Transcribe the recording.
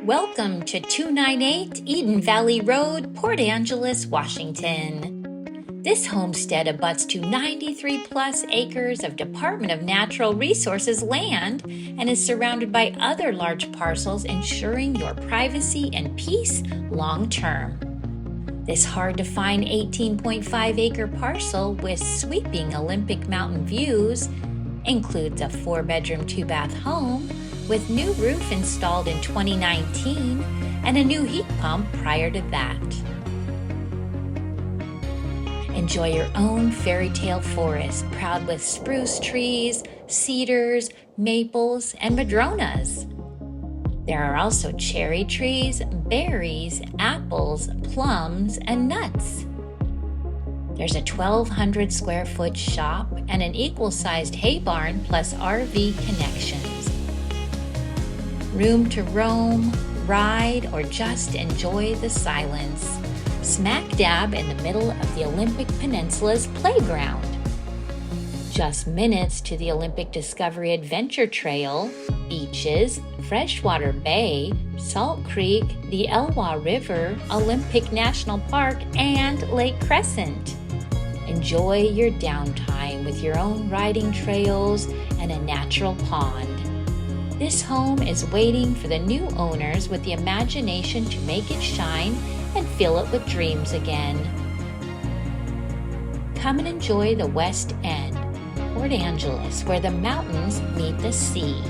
Welcome to 298 Eden Valley Road, Port Angeles, Washington. This homestead abuts to 93 plus acres of Department of Natural Resources land and is surrounded by other large parcels, ensuring your privacy and peace long term. This hard-to-find 18.5 acre parcel with sweeping Olympic mountain views includes a 4-bedroom, 2-bath home with new roof installed in 2019 and a new heat pump prior to that. Enjoy your own fairy tale forest, proud with spruce trees, cedars, maples, and madronas. There are also cherry trees, berries, apples, plums, and nuts. There's a 1,200 square foot shop and an equal-sized hay barn plus RV connections. Room to roam, ride, or just enjoy the silence. Smack dab in the middle of the Olympic Peninsula's playground. Just minutes to the Olympic Discovery Adventure Trail, beaches, Freshwater Bay, Salt Creek, the Elwha River, Olympic National Park, and Lake Crescent. Enjoy your downtime with your own riding trails and a natural pond. This home is waiting for the new owners with the imagination to make it shine and fill it with dreams again. Come and enjoy the West End, Port Angeles, where the mountains meet the sea.